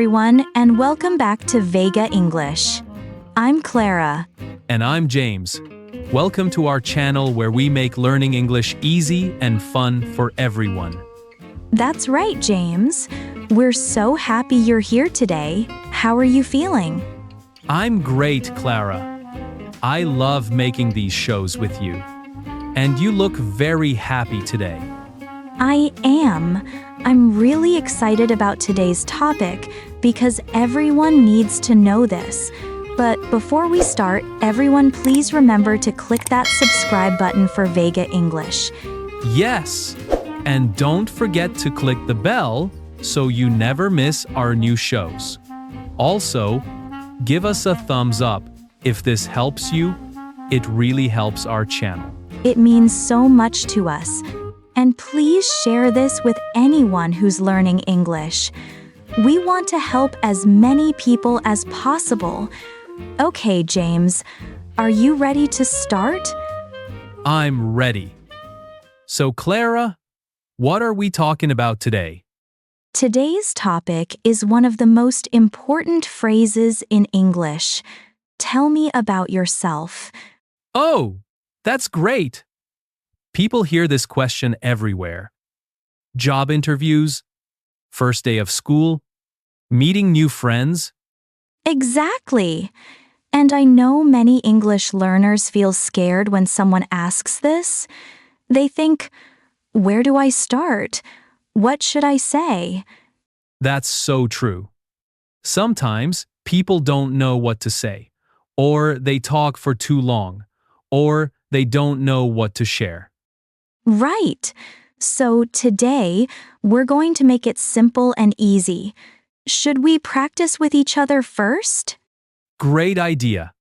everyone, and welcome back to Vega English. I'm Clara. And I'm James. Welcome to our channel where we make learning English easy and fun for everyone. That's right, James. We're so happy you're here today. How are you feeling? I'm great, Clara. I love making these shows with you. And you look very happy today. I am. I'm really excited about today's topic because everyone needs to know this. But before we start, everyone please remember to click that subscribe button for Vega English. Yes! And don't forget to click the bell so you never miss our new shows. Also, give us a thumbs up if this helps you. It really helps our channel. It means so much to us. And please share this with anyone who's learning English. We want to help as many people as possible. Okay, James, are you ready to start? I'm ready. So, Clara, what are we talking about today? Today's topic is one of the most important phrases in English. Tell me about yourself. Oh, that's great. People hear this question everywhere. Job interviews, first day of school, meeting new friends. Exactly. And I know many English learners feel scared when someone asks this. They think, where do I start? What should I say? That's so true. Sometimes people don't know what to say, or they talk for too long, or they don't know what to share. Right. So today, we're going to make it simple and easy. Should we practice with each other first? Great idea.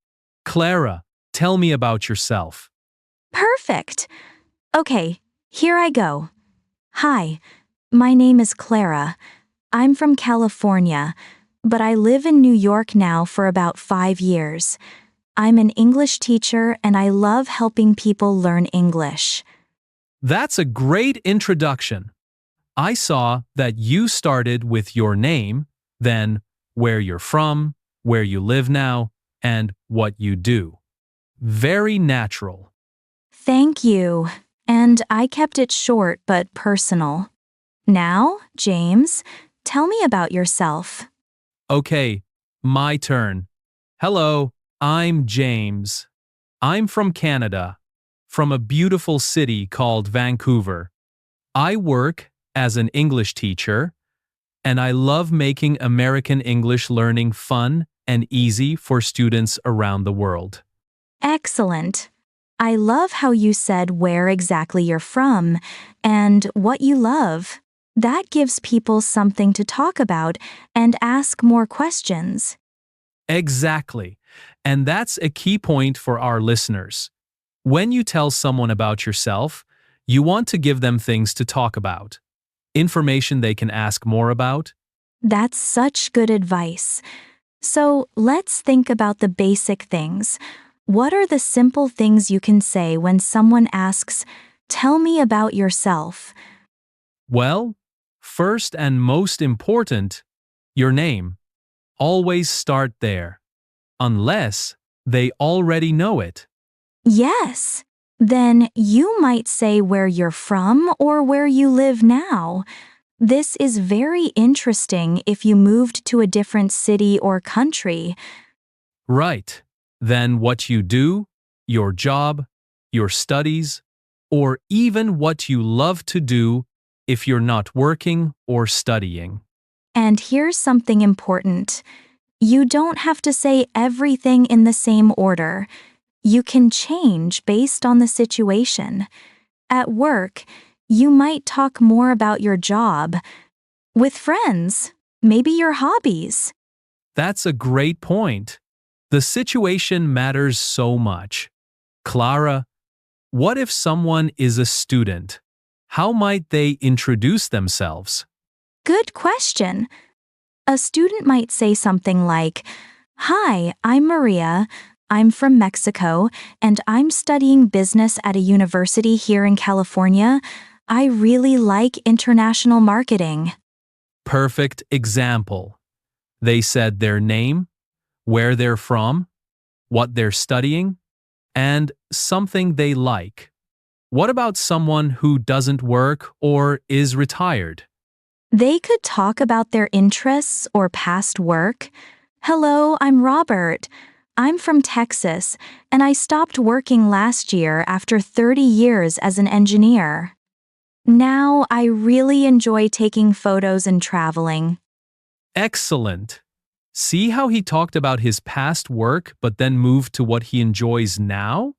Clara, tell me about yourself. Perfect. Okay, here I go. Hi, my name is Clara. I'm from California, but I live in New York now for about 5 years. I'm an English teacher and I love helping people learn English. That's a great introduction. I saw that you started with your name, then where you're from, where you live now, and what you do. Very natural. Thank you. And I kept it short but personal. Now, James, tell me about yourself. Okay, my turn. Hello, I'm James. I'm from Canada, from a beautiful city called Vancouver. I work as an English teacher, and I love making American English learning fun and easy for students around the world. Excellent. I love how you said where exactly you're from and what you love. That gives people something to talk about and ask more questions. Exactly. And that's a key point for our listeners. When you tell someone about yourself, you want to give them things to talk about, information they can ask more about. That's such good advice. So let's think about the basic things. What are the simple things you can say when someone asks, "Tell me about yourself"? Well, first and most important, your name. Always start there, unless they already know it. Yes. Then you might say where you're from or where you live now. This is very interesting if you moved to a different city or country. Right. Then what you do, your job, your studies, or even what you love to do if you're not working or studying. And here's something important. You don't have to say everything in the same order. You can change based on the situation. At work, you might talk more about your job. With friends, maybe your hobbies. That's a great point. The situation matters so much. Clara, what if someone is a student? How might they introduce themselves? Good question. A student might say something like, "Hi, I'm Maria. I'm from Mexico, and I'm studying business at a university here in California. I really like international marketing." Perfect example. They said their name, where they're from, what they're studying, and something they like. What about someone who doesn't work or is retired? They could talk about their interests or past work. Hello, I'm Robert. I'm from Texas, and I stopped working last year after 30 years as an engineer. Now I really enjoy taking photos and traveling. Excellent. See how he talked about his past work but then moved to what he enjoys now?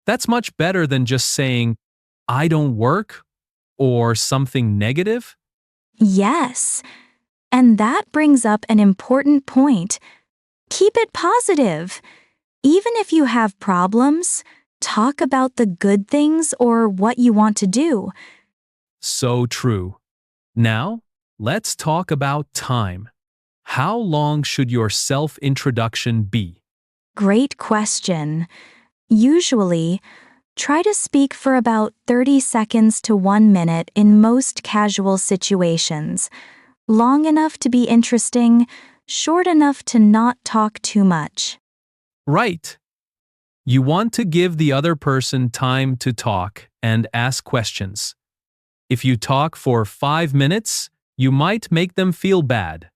That's much better than just saying, I don't work, or something negative. Yes, and that brings up an important point. Keep it positive. Even if you have problems, talk about the good things or what you want to do. So true. Now, let's talk about time. How long should your self-introduction be? Great question. Usually, try to speak for about 30 seconds to 1 minute in most casual situations. Long enough to be interesting, short enough to not talk too much. Right. You want to give the other person time to talk and ask questions. If you talk for 5 minutes, you might make them feel bad.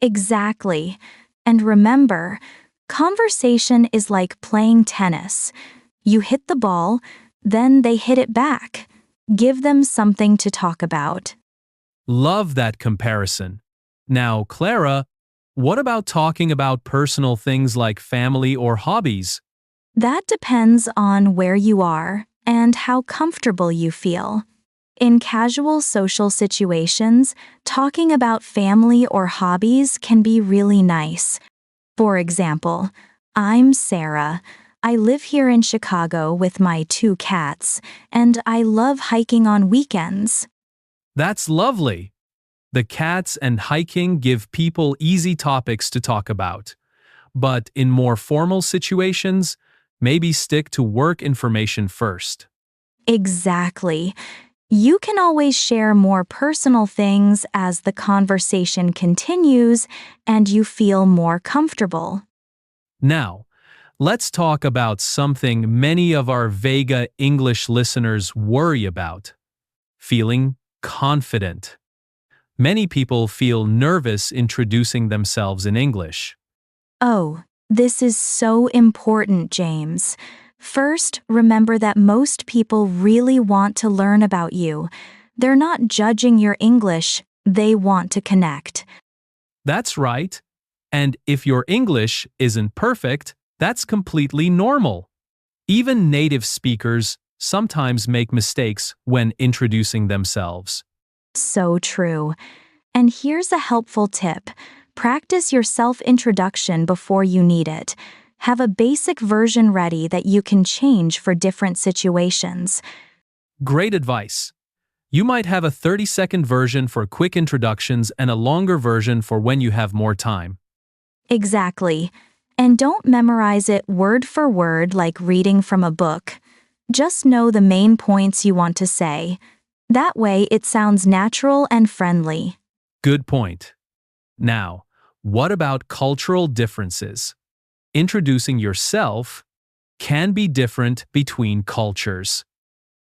Exactly. And remember, conversation is like playing tennis. You hit the ball, then they hit it back. Give them something to talk about. Love that comparison. Now, Clara, what about talking about personal things like family or hobbies? That depends on where you are and how comfortable you feel. In casual social situations, talking about family or hobbies can be really nice. For example, I'm Sarah. I live here in Chicago with my 2 cats, and I love hiking on weekends. That's lovely. The cats and hiking give people easy topics to talk about. But in more formal situations, maybe stick to work information first. Exactly. You can always share more personal things as the conversation continues and you feel more comfortable. Now, let's talk about something many of our Vega English listeners worry about: feeling confident. Many people feel nervous introducing themselves in English. Oh, this is so important, James. First, remember that most people really want to learn about you. They're not judging your English, they want to connect. That's right. And if your English isn't perfect, that's completely normal. Even native speakers sometimes make mistakes when introducing themselves. So true. And here's a helpful tip. Practice your self-introduction before you need it. Have a basic version ready that you can change for different situations. Great advice. You might have a 30-second version for quick introductions and a longer version for when you have more time. Exactly. And don't memorize it word for word like reading from a book. Just know the main points you want to say. That way it sounds natural and friendly. Good point. Now, what about cultural differences? Introducing yourself can be different between cultures.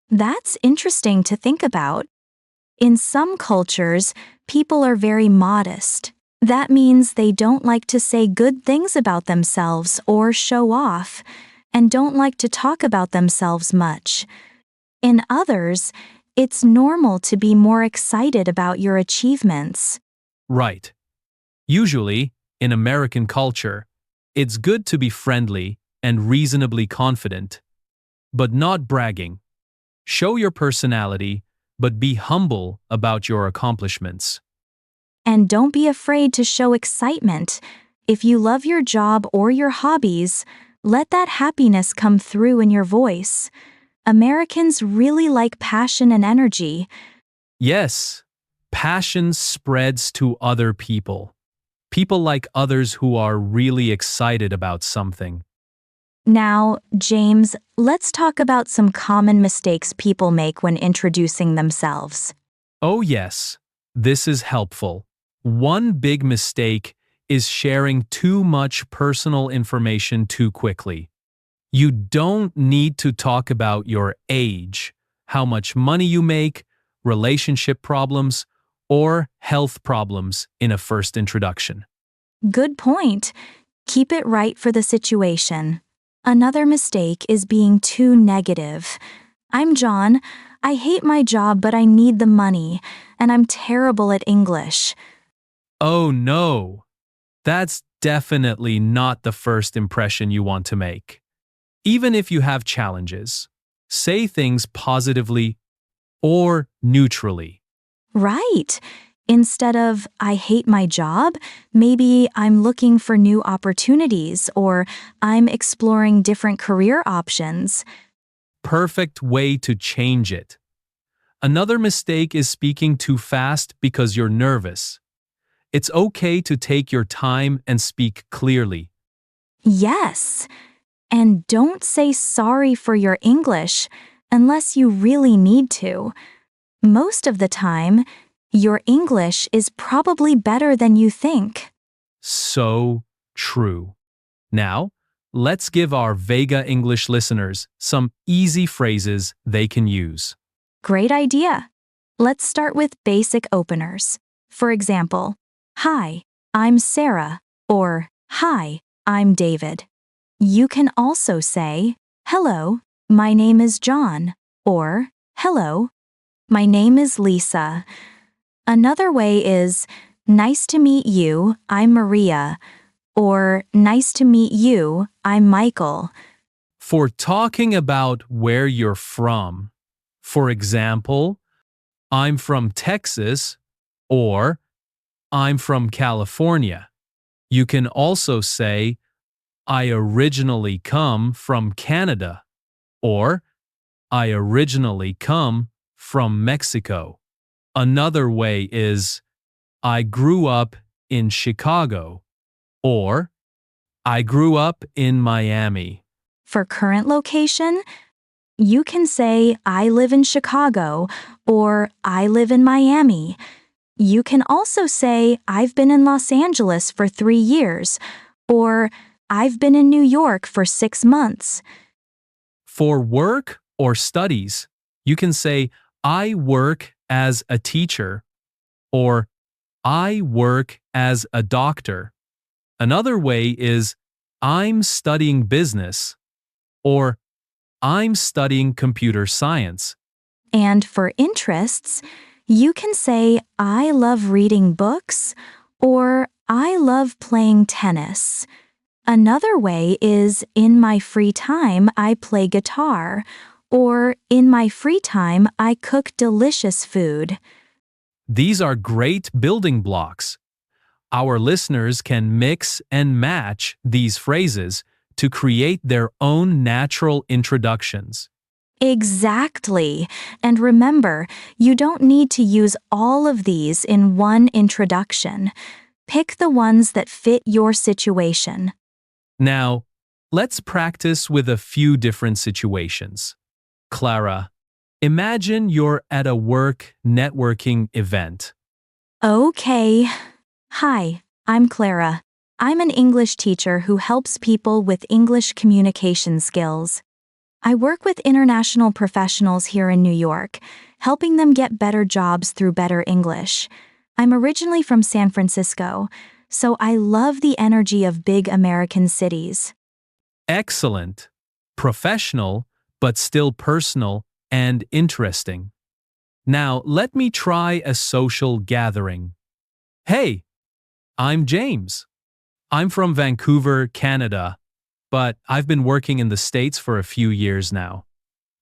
That's interesting to think about. In some cultures, people are very modest. That means they don't like to say good things about themselves or show off, and don't like to talk about themselves much. In others, it's normal to be more excited about your achievements. Right. Usually, in American culture, it's good to be friendly and reasonably confident, but not bragging. Show your personality, but be humble about your accomplishments. And don't be afraid to show excitement. If you love your job or your hobbies, let that happiness come through in your voice. Americans really like passion and energy. Yes, passion spreads to other people. People like others who are really excited about something. Now, James, let's talk about some common mistakes people make when introducing themselves. Oh yes, this is helpful. One big mistake is sharing too much personal information too quickly. You don't need to talk about your age, how much money you make, relationship problems, or health problems in a first introduction. Good point. Keep it right for the situation. Another mistake is being too negative. I'm John. I hate my job, but I need the money, and I'm terrible at English. Oh no, that's definitely not the first impression you want to make. Even if you have challenges, say things positively or neutrally. Right. Instead of, I hate my job, maybe I'm looking for new opportunities or I'm exploring different career options. Perfect way to change it. Another mistake is speaking too fast because you're nervous. It's okay to take your time and speak clearly. Yes. And don't say sorry for your English unless you really need to. Most of the time, your English is probably better than you think. So true. Now, let's give our Vega English listeners some easy phrases they can use. Great idea. Let's start with basic openers. For example, Hi, I'm Sarah, or Hi, I'm David. You can also say, Hello, my name is John, or Hello, my name is Lisa. Another way is, Nice to meet you, I'm Maria, or Nice to meet you, I'm Michael. For talking about where you're from, for example, I'm from Texas or I'm from California. You can also say, I originally come from Canada or I originally come from Mexico. Another way is, I grew up in Chicago or I grew up in Miami. For current location, you can say, I live in Chicago, or I live in Miami. You can also say, I've been in Los Angeles for 3 years, or I've been in New York for 6 months. For work or studies, you can say, I work as a teacher or I work as a doctor. Another way is, I'm studying business or I'm studying computer science. And for interests, you can say, I love reading books, or I love playing tennis. Another way is, in my free time, I play guitar, or in my free time, I cook delicious food. These are great building blocks. Our listeners can mix and match these phrases to create their own natural introductions. Exactly. And remember, you don't need to use all of these in one introduction. Pick the ones that fit your situation. Now, let's practice with a few different situations. Clara, imagine you're at a work networking event. Okay. Hi, I'm Clara. I'm an English teacher who helps people with English communication skills. I work with international professionals here in New York, helping them get better jobs through better English. I'm originally from San Francisco, so I love the energy of big American cities. Excellent. Professional, but still personal and interesting. Now, let me try a social gathering. Hey, I'm James. I'm from Vancouver, Canada, but I've been working in the States for a few years now.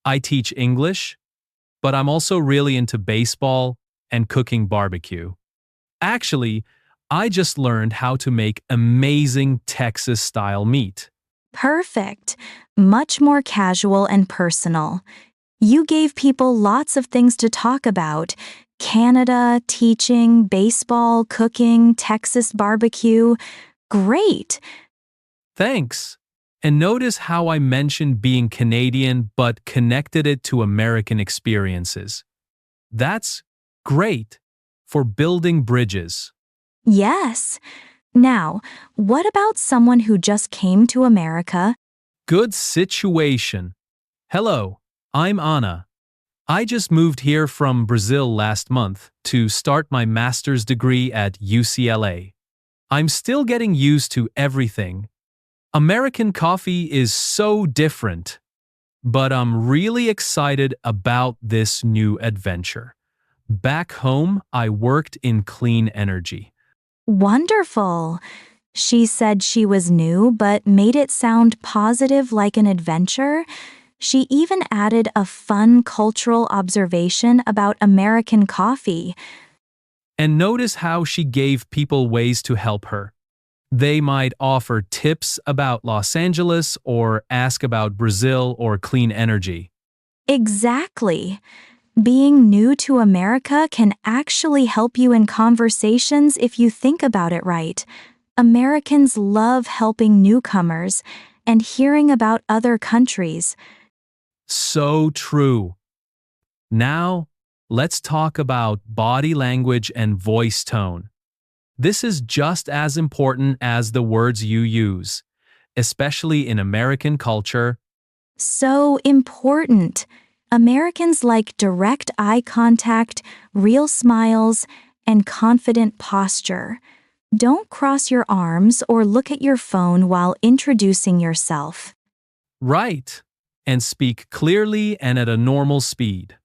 I teach English, but I'm also really into baseball and cooking barbecue. Actually, I just learned how to make amazing Texas-style meat. Perfect. Much more casual and personal. You gave people lots of things to talk about: Canada, teaching, baseball, cooking, Texas barbecue. Great. Thanks. And notice how I mentioned being Canadian but connected it to American experiences. That's great for building bridges. Yes. Now, what about someone who just came to America? Good situation. Hello, I'm Anna. I just moved here from Brazil last month to start my master's degree at UCLA. I'm still getting used to everything. American coffee is so different, but I'm really excited about this new adventure. Back home, I worked in clean energy. Wonderful. She said she was new but made it sound positive like an adventure. She even added a fun cultural observation about American coffee. And notice how she gave people ways to help her. They might offer tips about Los Angeles or ask about Brazil or clean energy. Exactly. Being new to America can actually help you in conversations if you think about it right. Americans love helping newcomers and hearing about other countries. So true. Now, let's talk about body language and voice tone. This is just as important as the words you use, especially in American culture. So important. Americans like direct eye contact, real smiles, and confident posture. Don't cross your arms or look at your phone while introducing yourself. Right. And speak clearly and at a normal speed.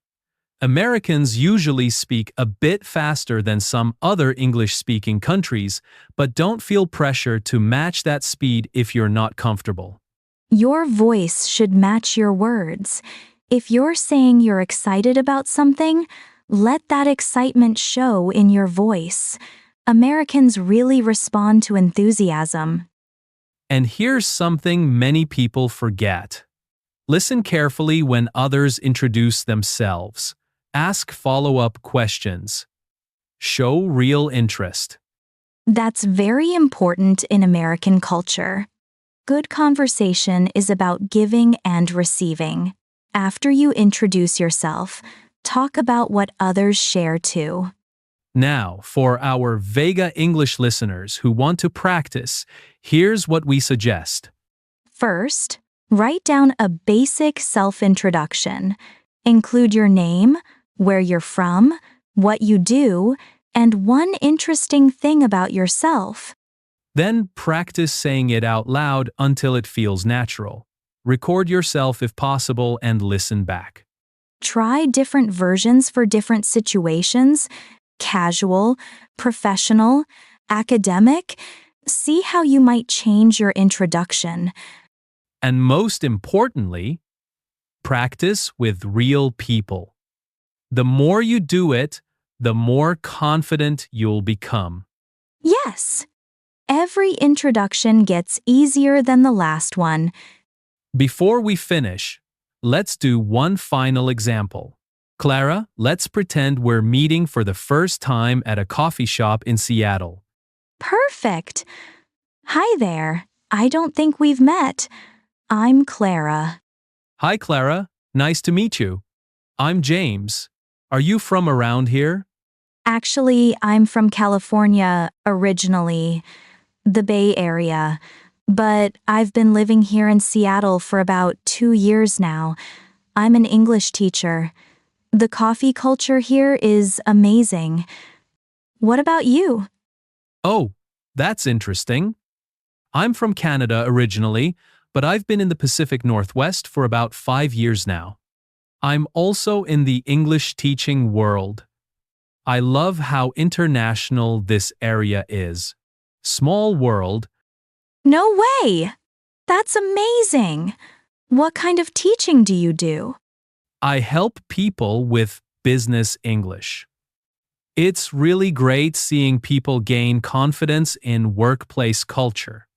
Americans usually speak a bit faster than some other English-speaking countries, but don't feel pressure to match that speed if you're not comfortable. Your voice should match your words. If you're saying you're excited about something, let that excitement show in your voice. Americans really respond to enthusiasm. And here's something many people forget. Listen carefully when others introduce themselves. Ask follow-up questions. Show real interest. That's very important in American culture. Good conversation is about giving and receiving. After you introduce yourself, talk about what others share too. Now, for our Vega English listeners who want to practice, here's what we suggest. First, write down a basic self-introduction. Include your name, where you're from, what you do, and one interesting thing about yourself. Then practice saying it out loud until it feels natural. Record yourself if possible and listen back. Try different versions for different situations: casual, professional, academic. See how you might change your introduction. And most importantly, practice with real people. The more you do it, the more confident you'll become. Yes, every introduction gets easier than the last one. Before we finish, let's do one final example. Clara, let's pretend we're meeting for the first time at a coffee shop in Seattle. Perfect. Hi there. I don't think we've met. I'm Clara. Hi, Clara. Nice to meet you. I'm James. Are you from around here? Actually, I'm from California originally, the Bay Area, but I've been living here in Seattle for about 2 years now. I'm an English teacher. The coffee culture here is amazing. What about you? Oh, that's interesting. I'm from Canada originally, but I've been in the Pacific Northwest for about 5 years now. I'm also in the English teaching world. I love how international this area is. Small world. No way! That's amazing! What kind of teaching do you do? I help people with business English. It's really great seeing people gain confidence in workplace culture.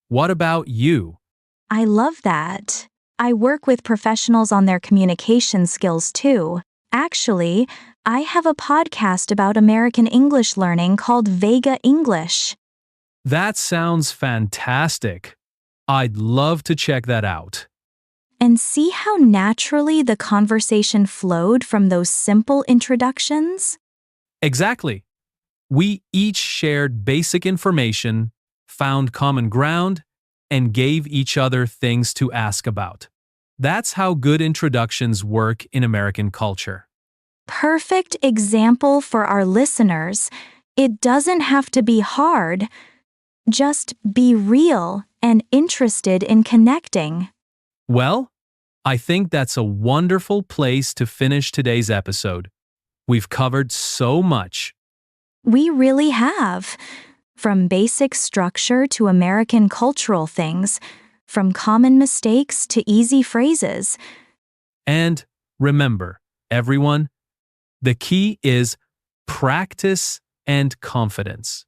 What about you? I love that. I work with professionals on their communication skills too. Actually, I have a podcast about American English learning called Vega English. That sounds fantastic. I'd love to check that out. And see how naturally the conversation flowed from those simple introductions? Exactly. We each shared basic information, found common ground, and gave each other things to ask about. That's how good introductions work in American culture. Perfect example for our listeners. It doesn't have to be hard. Just be real and interested in connecting. Well, I think that's a wonderful place to finish today's episode. We've covered so much. We really have. From basic structure to American cultural things, from common mistakes to easy phrases. And remember, everyone, the key is practice and confidence.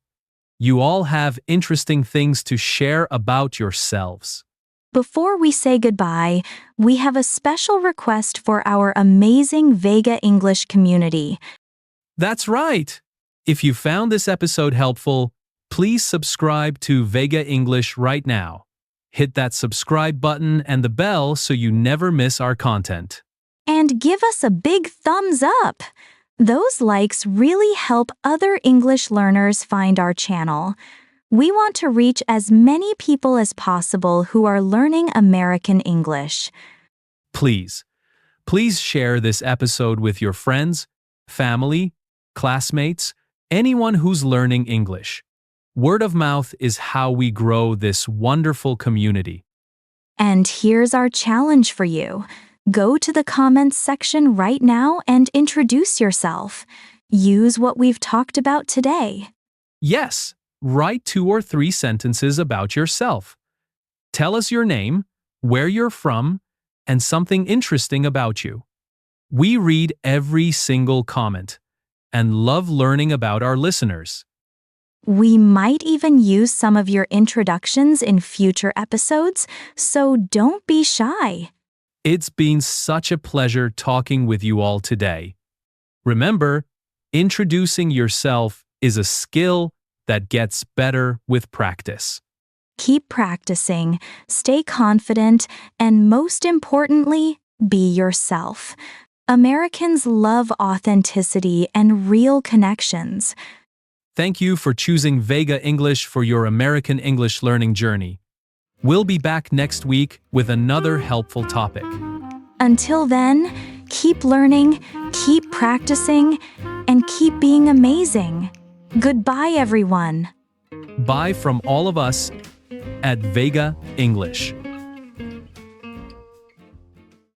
You all have interesting things to share about yourselves. Before we say goodbye, we have a special request for our amazing Vega English community. That's right! If you found this episode helpful, please subscribe to Vega English right now. Hit that subscribe button and the bell so you never miss our content. And give us a big thumbs up! Those likes really help other English learners find our channel. We want to reach as many people as possible who are learning American English. Please share this episode with your friends, family, classmates, anyone who's learning English. Word of mouth is how we grow this wonderful community. And here's our challenge for you. Go to the comments section right now and introduce yourself. Use what we've talked about today. Yes, write 2 or 3 sentences about yourself. Tell us your name, where you're from, and something interesting about you. We read every single comment and love learning about our listeners. We might even use some of your introductions in future episodes, so don't be shy. It's been such a pleasure talking with you all today. Remember, introducing yourself is a skill that gets better with practice. Keep practicing, stay confident, and most importantly, be yourself. Americans love authenticity and real connections. Thank you for choosing Vega English for your American English learning journey. We'll be back next week with another helpful topic. Until then, keep learning, keep practicing, and keep being amazing. Goodbye, everyone. Bye from all of us at Vega English.